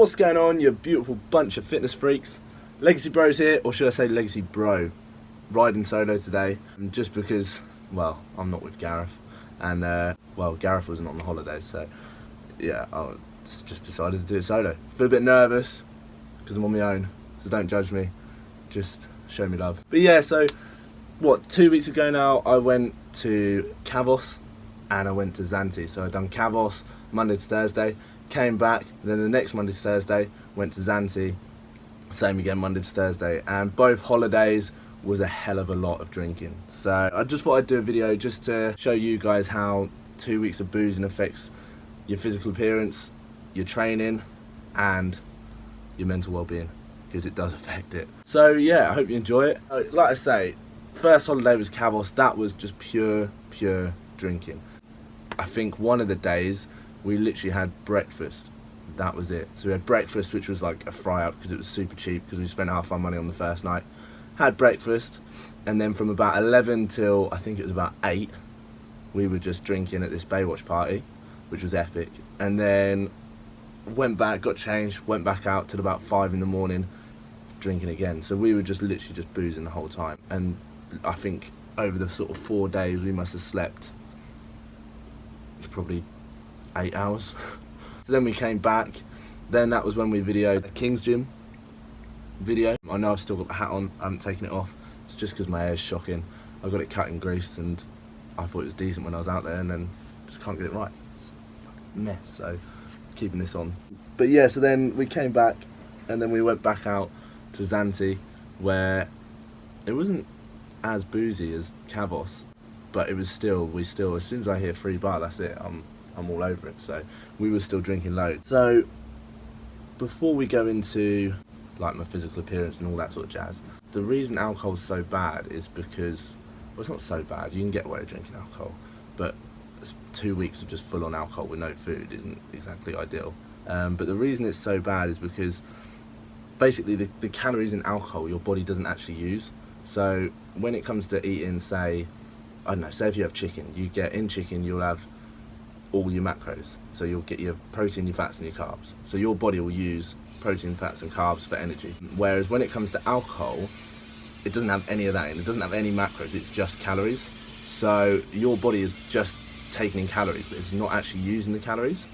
What's going on, you beautiful bunch of fitness freaks? Legacy Bros here, or should I say Legacy Bro, riding solo today, just because, well, I'm not with Gareth, and well, Gareth wasn't on the holidays, so yeah, I just decided to do it solo. Feel a bit nervous because I'm on my own, so don't judge me, just show me love. But yeah, so what, 2 weeks ago now, I went to Kavos and I went to Zante. So I done Kavos Monday to Thursday, came back, then the next Monday to Thursday went to Zante, same again Monday to Thursday, and both holidays was a hell of a lot of drinking. So I just thought I'd do a video just to show you guys how 2 weeks of boozing affects your physical appearance, your training, and your mental well-being, because it does affect it. So yeah, I hope you enjoy it. Like I say, first holiday was Kavos. That was just pure drinking. I think one of the days we literally had breakfast. That was it. So we had breakfast, which was like a fry up because it was super cheap, because we spent half our money on the first night. Had breakfast, and then from about 11 till I think it was about 8, we were just drinking at this Baywatch party, which was epic. And then went back, got changed, went back out till about 5 in the morning, drinking again. So we were just literally just boozing the whole time. And I think over the sort of 4 days we must have slept probably 8 hours. So then we came back, then that was when we videoed a King's Gym video. I know I've still got the hat on, I haven't taken it off. It's just because my hair's shocking. I got it cut and greased and I thought it was decent when I was out there, and then just can't get it right. It's a mess, so keeping this on. But yeah, so then we came back and then we went back out to Zante, where it wasn't as boozy as Kavos, but it was still, as soon as I hear free bar, that's it, I'm all over it. So we were still drinking loads. So before we go into like my physical appearance and all that sort of jazz, the reason alcohol's so bad is because, well, it's not so bad, you can get away with drinking alcohol, but 2 weeks of just full on alcohol with no food isn't exactly ideal. But the reason it's so bad is because basically the calories in alcohol your body doesn't actually use. So when it comes to eating, say, I don't know, say if you have chicken, in chicken you'll have all your macros. So you'll get your protein, your fats and your carbs. So your body will use protein, fats and carbs for energy. Whereas when it comes to alcohol, it doesn't have any of that in. It doesn't have any macros, it's just calories. So your body is just taking in calories, but it's not actually using the calories.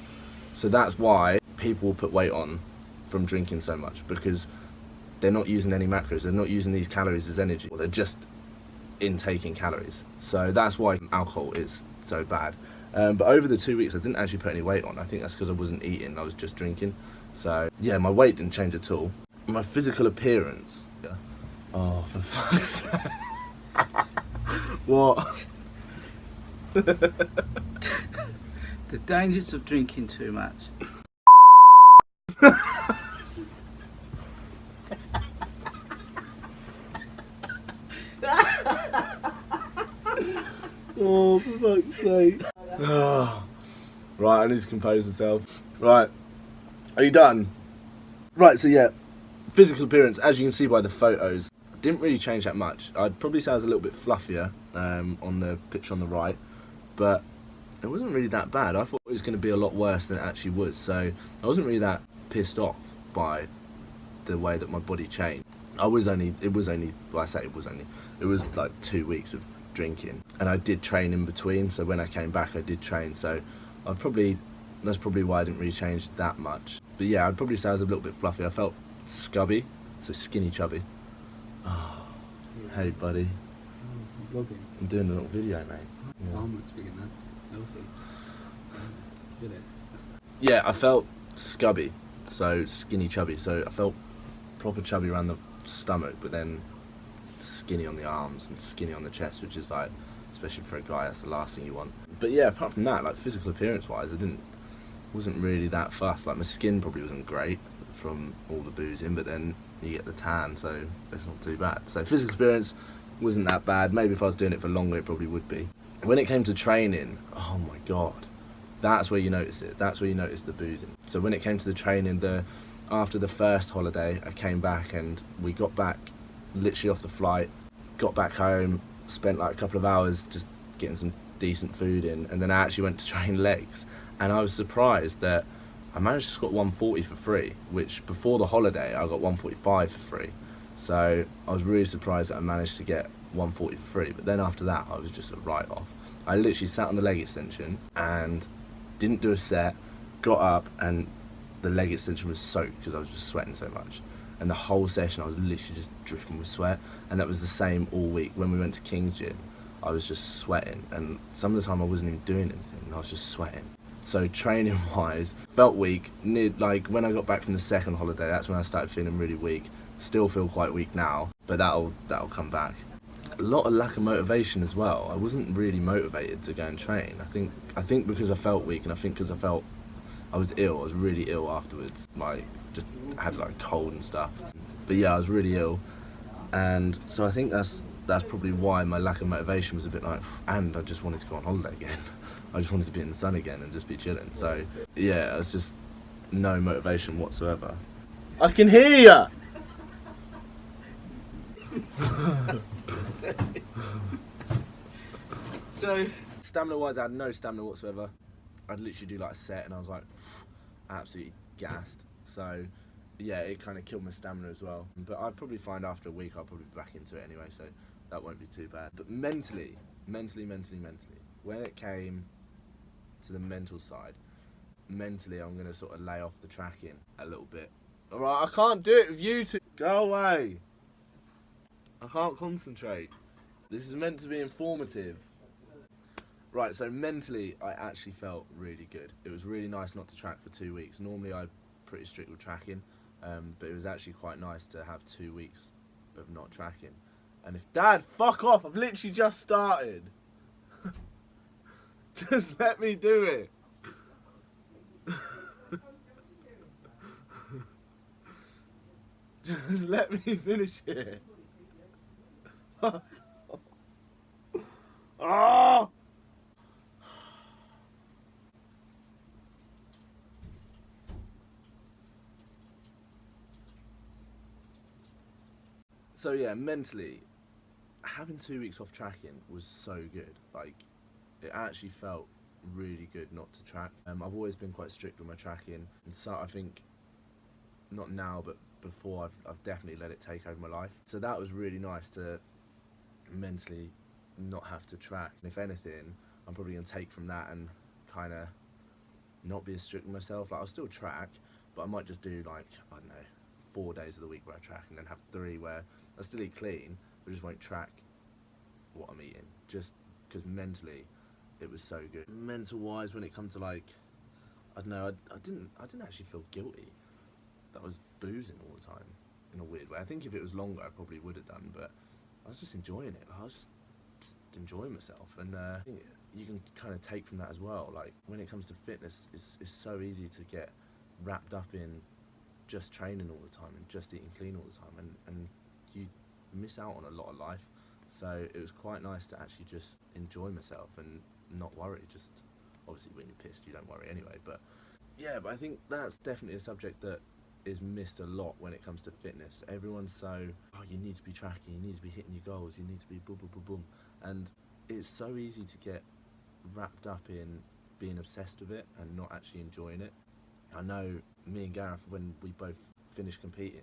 So that's why people will put weight on from drinking so much, because they're not using any macros, they're not using these calories as energy, they're just intaking calories. So that's why alcohol is so bad. But over the 2 weeks I didn't actually put any weight on. I think that's because I wasn't eating, I was just drinking. So yeah, my weight didn't change at all. My physical appearance, yeah. Oh, for fuck's sake. What? The dangers of drinking too much. Oh, for fuck's sake. Oh. Right, I need to compose myself. Right, are you done? Right, so yeah, physical appearance, as you can see by the photos, didn't really change that much. I'd probably say I was a little bit fluffier on the picture on the right, but it wasn't really that bad. I thought it was going to be a lot worse than it actually was, so I wasn't really that pissed off by the way that my body changed. It was like 2 weeks of drinking, and I did train in between, so when I came back I did train, so that's probably why I didn't really change that much. But yeah, I'd probably say I was a little bit fluffy. I felt scubby, so skinny chubby. Oh, hey buddy. I'm vlogging. I'm doing a little video, mate. Yeah. I'm not speaking that. Healthy. Get it? Yeah, I felt scubby, so skinny chubby, so I felt proper chubby around the stomach, but then skinny on the arms and skinny on the chest, which is like, especially for a guy, that's the last thing you want. But yeah, apart from that, like physical appearance wise, wasn't really that fussed. Like my skin probably wasn't great from all the boozing, but then you get the tan, so it's not too bad. So physical appearance wasn't that bad. Maybe if I was doing it for longer it probably would be. When it came to training, oh my god, that's where you notice it. That's where you notice the boozing. So when it came to the training, after the first holiday I came back, and we got back literally off the flight, got back home, spent like a couple of hours just getting some decent food in, and then I actually went to train legs, and I was surprised that I managed to squat 140 for free, which before the holiday I got 145 for free. So I was really surprised that I managed to get 140 for free. But then after that, I was just a write-off. I literally sat on the leg extension and didn't do a set, got up, and the leg extension was soaked because I was just sweating so much. And the whole session I was literally just dripping with sweat. And that was the same all week. When we went to King's Gym, I was just sweating, and some of the time I wasn't even doing anything, and I was just sweating. So training wise, felt weak. Like when I got back from the second holiday, that's when I started feeling really weak. Still feel quite weak now, but that'll come back. A lot of lack of motivation as well. I wasn't really motivated to go and train. I think because I felt weak, and I think because I was ill. I was really ill afterwards. Like just had like a cold and stuff. But yeah, I was really ill, and so I think that's probably why my lack of motivation was a bit like. And I just wanted to go on holiday again. I just wanted to be in the sun again and just be chilling. So yeah, it's just no motivation whatsoever. I can hear ya. So stamina wise, I had no stamina whatsoever. I'd literally do like a set and I was like absolutely gassed. So yeah, it kind of killed my stamina as well. But I'd probably find after a week I'll probably be back into it anyway, so that won't be too bad. But mentally, when it came to the mental side, mentally I'm gonna sort of lay off the tracking a little bit. Alright, I can't do it with you two. Go away. I can't concentrate. This is meant to be informative. Right, so mentally I actually felt really good. It was really nice not to track for 2 weeks. Normally I'm pretty strict with tracking, but it was actually quite nice to have 2 weeks of not tracking. And if Dad, fuck off, I've literally just started. Just let me do it. Just let me finish it. Oh! So yeah, mentally, having 2 weeks off tracking was so good. Like, it actually felt really good not to track. I've always been quite strict with my tracking, and so I think, not now, but before, I've definitely let it take over my life. So that was really nice to mentally not have to track. And if anything, I'm probably gonna take from that and kind of not be as strict with myself. Like, I'll still track, but I might just do like, I don't know, 4 days of the week where I track, and then have 3 where I still eat clean, but just won't track what I'm eating, just because mentally it was so good. Mental wise, when it comes to like, I don't know, I didn't actually feel guilty that I was boozing all the time in a weird way. I think if it was longer I probably would have done, but I was just enjoying it. I was just enjoying myself, and I think you can kind of take from that as well. Like, when it comes to fitness, it's so easy to get wrapped up in just training all the time and just eating clean all the time, and you miss out on a lot of life. So it was quite nice to actually just enjoy myself and not worry. Just obviously when you're pissed you don't worry anyway, but yeah, but I think that's definitely a subject that is missed a lot when it comes to fitness. Everyone's so, oh, you need to be tracking, you need to be hitting your goals, you need to be boom boom boom boom, and it's so easy to get wrapped up in being obsessed with it and not actually enjoying it. I know me and Gareth, when we both finished competing,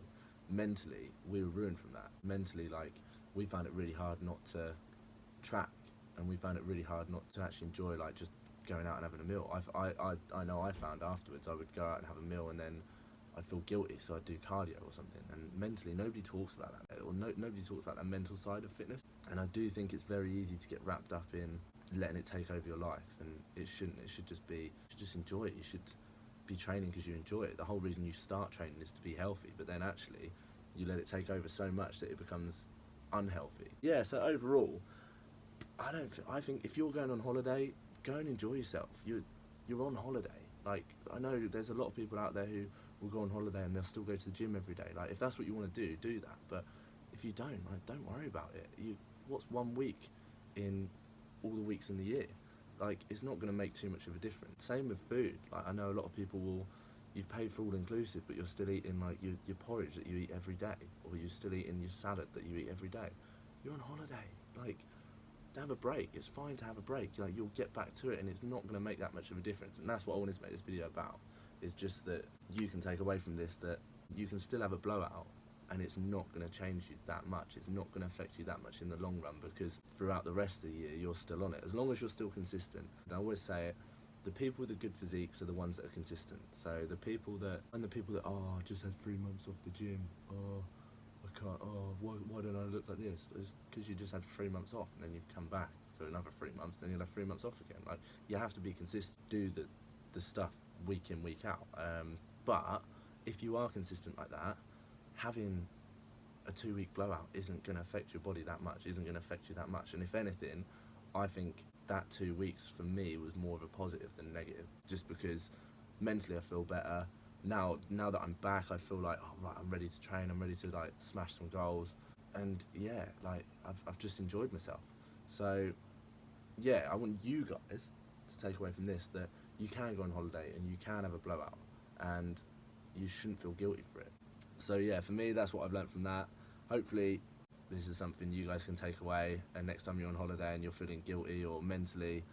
mentally we were ruined from that. Mentally, like, we found it really hard not to track, and we found it really hard not to actually enjoy like just going out and having a meal. I know I found afterwards I would go out and have a meal and then I'd feel guilty, so I'd do cardio or something. And mentally, nobody talks about that, or nobody talks about that mental side of fitness. And I do think it's very easy to get wrapped up in letting it take over your life, and it shouldn't. It should just be, you should just enjoy it. You should be training because you enjoy it. The whole reason you start training is to be healthy, but then actually you let it take over so much that it becomes unhealthy. Yeah, so overall, I think if you're going on holiday, go and enjoy yourself. You're on holiday. Like, I know there's a lot of people out there who will go on holiday and they'll still go to the gym every day. Like, if that's what you want to do that. But if you don't, like, don't worry about it. What's 1 week in all the weeks in the year? Like, it's not going to make too much of a difference. Same with food. Like, I know a lot of people will, you've paid for all inclusive, but you're still eating like your porridge that you eat every day, or you're still eating your salad that you eat every day. You're on holiday. Like, have a break. It's fine to have a break. Like, you'll get back to it, and it's not going to make that much of a difference. And that's what I wanted to make this video about. It's just that you can take away from this that you can still have a blowout and it's not going to change you that much. It's not going to affect you that much in the long run, because throughout the rest of the year you're still on it, as long as you're still consistent. And I always say it, the people with the good physiques are the ones that are consistent. So the people that oh, I just had 3 months off the gym, oh I can't, oh why don't I look like this? It's because you just had 3 months off and then you've come back for another 3 months, then you'll have 3 months off again. Like, you have to be consistent, do the stuff week in, week out. But if you are consistent like that, having a 2-week blowout isn't going to affect your body that much, isn't going to affect you that much. And if anything, I think that 2 weeks for me was more of a positive than negative, just because mentally I feel better. Now that I'm back, I feel like, oh right, I'm ready to train, I'm ready to like smash some goals. And yeah, like I've just enjoyed myself. So yeah, I want you guys to take away from this that you can go on holiday and you can have a blowout and you shouldn't feel guilty for it. So yeah, for me, that's what I've learned from that. Hopefully this is something you guys can take away, and next time you're on holiday and you're feeling guilty, or mentally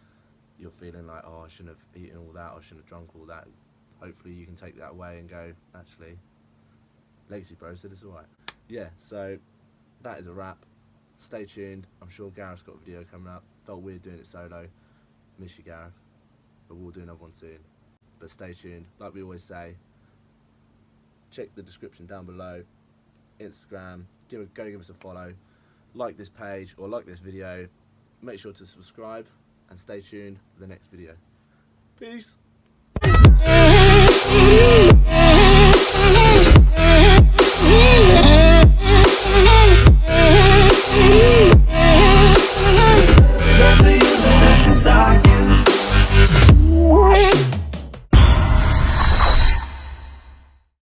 you're feeling like, oh, I shouldn't have eaten all that, or I shouldn't have drunk all that, hopefully you can take that away and go, actually, Legacy Bro said it's alright. Yeah, so that is a wrap. Stay tuned. I'm sure Gareth's got a video coming up. Felt weird doing it solo. Miss you, Gareth. But we'll do another one soon. But stay tuned. Like we always say, check the description down below. Instagram, go give us a follow. Like this page or like this video. Make sure to subscribe and stay tuned for the next video. Peace.